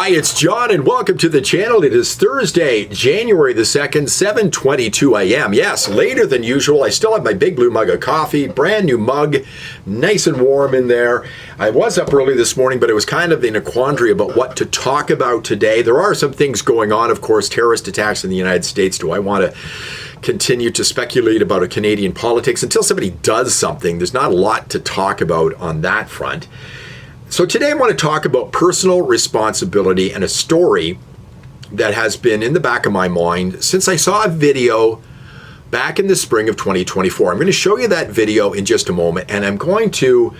Hi, it's John, and welcome to the channel. It is Thursday, January the 2nd, 7:22 a.m. Yes, later than usual. I still have my big blue mug of coffee, brand new mug, nice and warm in there. I was up early this morning, but it was kind of in a quandary about what to talk about today. There are some things going on, of course, terrorist attacks in the United States. Do I want to continue to speculate about a Canadian politics? Until somebody does something, there's not a lot to talk about on that front. So today I want to talk about personal responsibility and a story that has been in the back of my mind since I saw a video back in the spring of 2024. I'm going to show you that video in just a moment, and I'm going to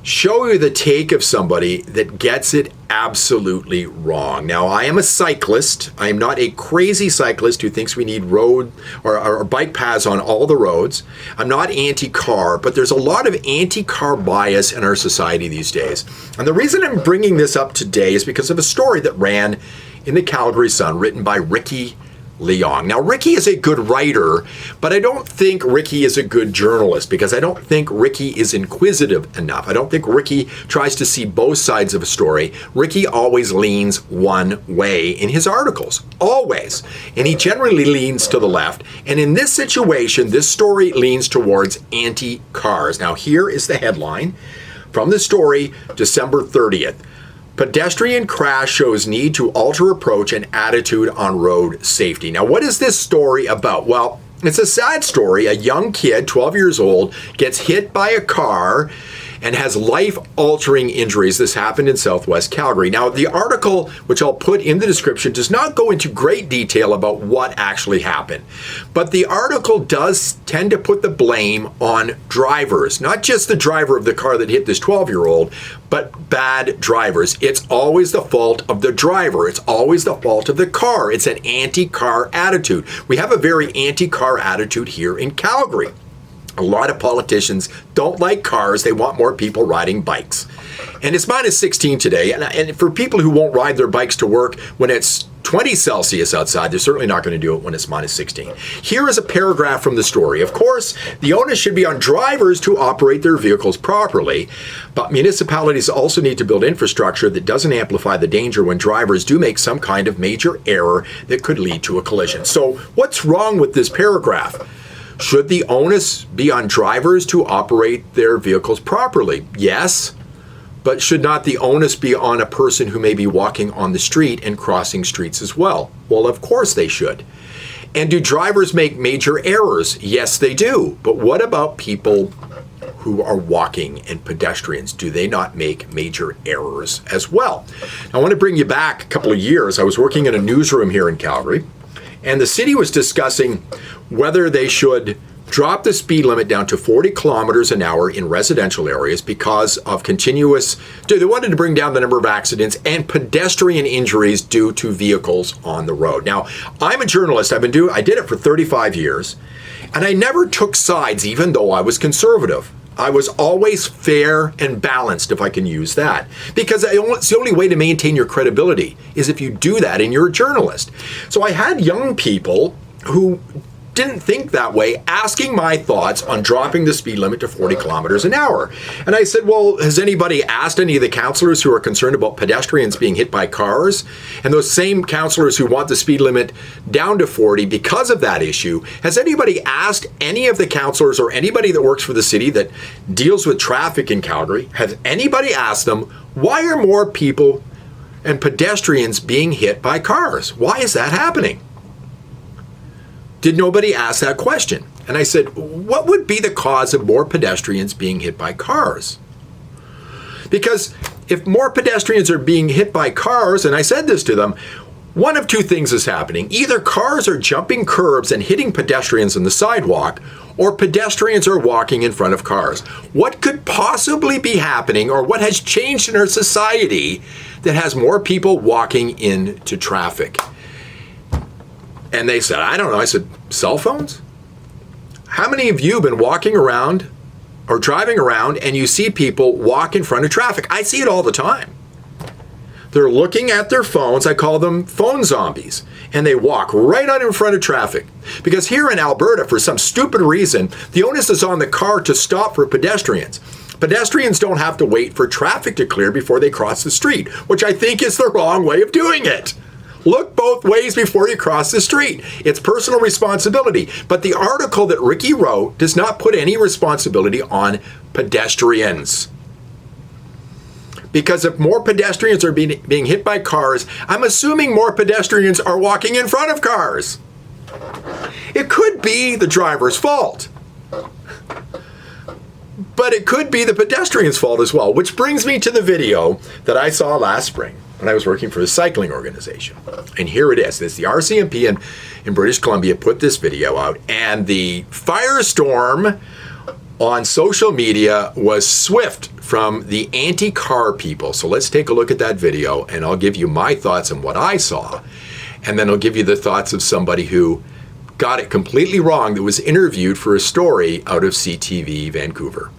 show you the take of somebody that gets it absolutely wrong. Now, I am a cyclist. I am not a crazy cyclist who thinks we need road or bike paths on all the roads. I'm not anti-car, but there's a lot of anti-car bias in our society these days. And the reason I'm bringing this up today is because of a story that ran in the Calgary Sun written by Ricky Leong. Now, Ricky is a good writer, but I don't think Ricky is a good journalist because I don't think Ricky is inquisitive enough. I don't think Ricky tries to see both sides of a story. Ricky always leans one way in his articles, always. And he generally leans to the left. And in this situation, this story leans towards anti-cars. Now, here is the headline from the story, December 30th. Pedestrian crash shows need to alter approach and attitude on road safety. Now, what is this story about? Well, it's a sad story. A young kid, 12 years old, gets hit by a car and has life-altering injuries. This happened in Southwest Calgary. Now, the article, which I'll put in the description, does not go into great detail about what actually happened. But the article does tend to put the blame on drivers, not just the driver of the car that hit this 12-year-old, but bad drivers. It's always the fault of the driver. It's always the fault of the car. It's an anti-car attitude. We have a very anti-car attitude here in Calgary. A lot of politicians don't like cars. They want more people riding bikes. And it's minus 16 today. And for people who won't ride their bikes to work when it's 20 Celsius outside, they're certainly not going to do it when it's minus 16. Here is a paragraph from the story. Of course, the onus should be on drivers to operate their vehicles properly, but municipalities also need to build infrastructure that doesn't amplify the danger when drivers do make some kind of major error that could lead to a collision. So what's wrong with this paragraph? Should the onus be on drivers to operate their vehicles properly? Yes, but should not the onus be on a person who may be walking on the street and crossing streets as well? Well, of course they should. And do drivers make major errors? Yes, they do. But what about people who are walking and pedestrians? Do they not make major errors as well? I want to bring you back a couple of years. I was working in a newsroom here in Calgary, and the city was discussing whether they should drop the speed limit down to 40 kilometers an hour in residential areas because of they wanted to bring down the number of accidents and pedestrian injuries due to vehicles on the road. Now, I'm a journalist. I did it for 35 years, and I never took sides, even though I was conservative. I was always fair and balanced, if I can use that, because it's the only way to maintain your credibility is if you do that and you're a journalist. So I had young people who didn't think that way, asking my thoughts on dropping the speed limit to 40 kilometers an hour. And I said, well, has anybody asked any of the councillors who are concerned about pedestrians being hit by cars? And those same councillors who want the speed limit down to 40 because of that issue, has anybody asked any of the councillors or anybody that works for the city that deals with traffic in Calgary, has anybody asked them, why are more people and pedestrians being hit by cars? Why is that happening? Did nobody ask that question? And I said, what would be the cause of more pedestrians being hit by cars? Because if more pedestrians are being hit by cars, and I said this to them, one of two things is happening. Either cars are jumping curbs and hitting pedestrians on the sidewalk, or pedestrians are walking in front of cars. What could possibly be happening, or what has changed in our society that has more people walking into traffic? And they said, I don't know. I said, cell phones? How many of you have been walking around or driving around and you see people walk in front of traffic? I see it all the time. They're looking at their phones. I call them phone zombies. And they walk right out in front of traffic. Because here in Alberta, for some stupid reason, the onus is on the car to stop for pedestrians. Pedestrians don't have to wait for traffic to clear before they cross the street, which I think is the wrong way of doing it. Look both ways before you cross the street. It's personal responsibility. But the article that Ricky wrote does not put any responsibility on pedestrians. Because if more pedestrians are being hit by cars, I'm assuming more pedestrians are walking in front of cars. It could be the driver's fault. But it could be the pedestrian's fault as well, which brings me to the video that I saw last spring when I was working for a cycling organization. And here it is. This, the RCMP in British Columbia put this video out, and the firestorm on social media was swift from the anti-car people. So let's take a look at that video, and I'll give you my thoughts on what I saw, and then I'll give you the thoughts of somebody who got it completely wrong that was interviewed for a story out of CTV Vancouver.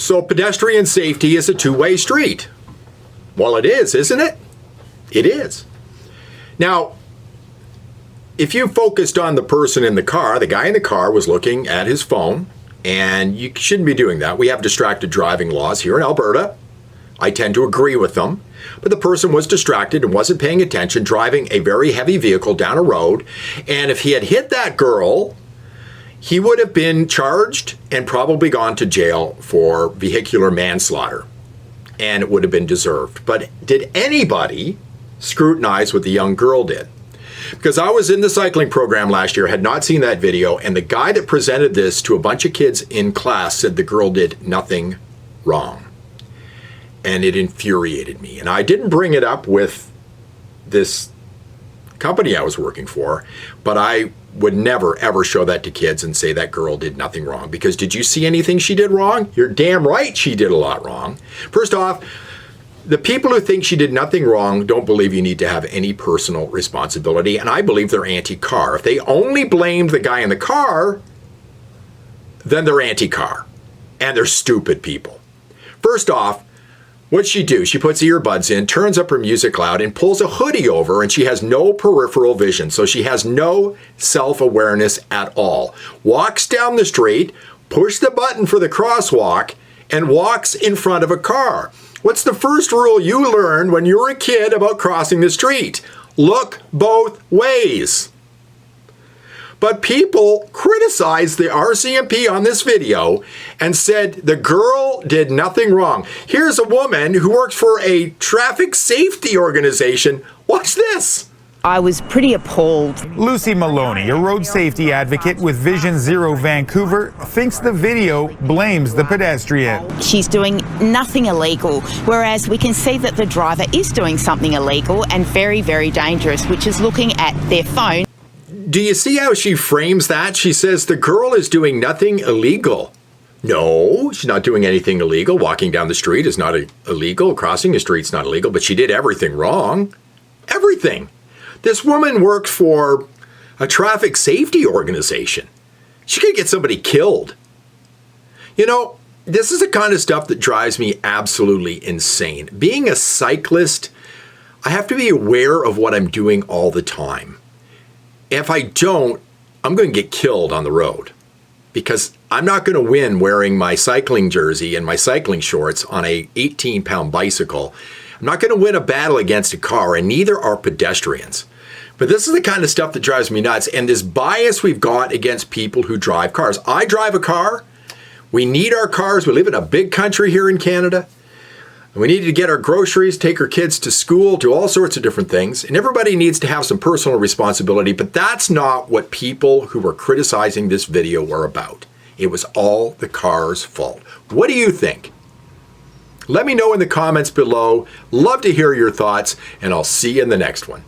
So pedestrian safety is a two-way street. Well, it is, isn't it? It is. Now, if you focused on the person in the car, the guy in the car was looking at his phone, and you shouldn't be doing that. We have distracted driving laws here in Alberta. I tend to agree with them. But the person was distracted and wasn't paying attention, driving a very heavy vehicle down a road. And if he had hit that girl, he would have been charged and probably gone to jail for vehicular manslaughter, and it would have been deserved. But did anybody scrutinize what the young girl did? Because I was in the cycling program last year, had not seen that video, and the guy that presented this to a bunch of kids in class said the girl did nothing wrong. And it infuriated me. And I didn't bring it up with this company I was working for, but I would never, ever show that to kids and say that girl did nothing wrong. Because did you see anything she did wrong? You're damn right she did a lot wrong. First off, the people who think she did nothing wrong don't believe you need to have any personal responsibility, and I believe they're anti-car. If they only blamed the guy in the car, then they're anti-car, and they're stupid people. First off, what'd she do? She puts earbuds in, turns up her music loud, and pulls a hoodie over, and she has no peripheral vision, so she has no self-awareness at all. Walks down the street, pushes the button for the crosswalk, and walks in front of a car. What's the first rule you learned when you were a kid about crossing the street? Look both ways. But people criticized the RCMP on this video and said the girl did nothing wrong. Here's a woman who works for a traffic safety organization. Watch this. I was pretty appalled. Lucy Maloney, a road safety advocate with Vision Zero Vancouver, thinks the video blames the pedestrian. She's doing nothing illegal, whereas we can see that the driver is doing something illegal and very, very dangerous, which is looking at their phone. Do you see how she frames that? She says the girl is doing nothing illegal. No, she's not doing anything illegal. Walking down the street is not illegal. Crossing the street's not illegal, but she did everything wrong. Everything. This woman worked for a traffic safety organization. She could get somebody killed. You know, this is the kind of stuff that drives me absolutely insane. Being a cyclist, I have to be aware of what I'm doing all the time. If I don't, I'm going to get killed on the road because I'm not going to win wearing my cycling jersey and my cycling shorts on a 18-pound bicycle. I'm not going to win a battle against a car, and neither are pedestrians. But this is the kind of stuff that drives me nuts, and this bias we've got against people who drive cars. I drive a car. We need our cars. We live in a big country here in Canada. And we need to get our groceries, take our kids to school, do all sorts of different things. And everybody needs to have some personal responsibility, but that's not what people who were criticizing this video were about. It was all the car's fault. What do you think? Let me know in the comments below. Love to hear your thoughts, and I'll see you in the next one.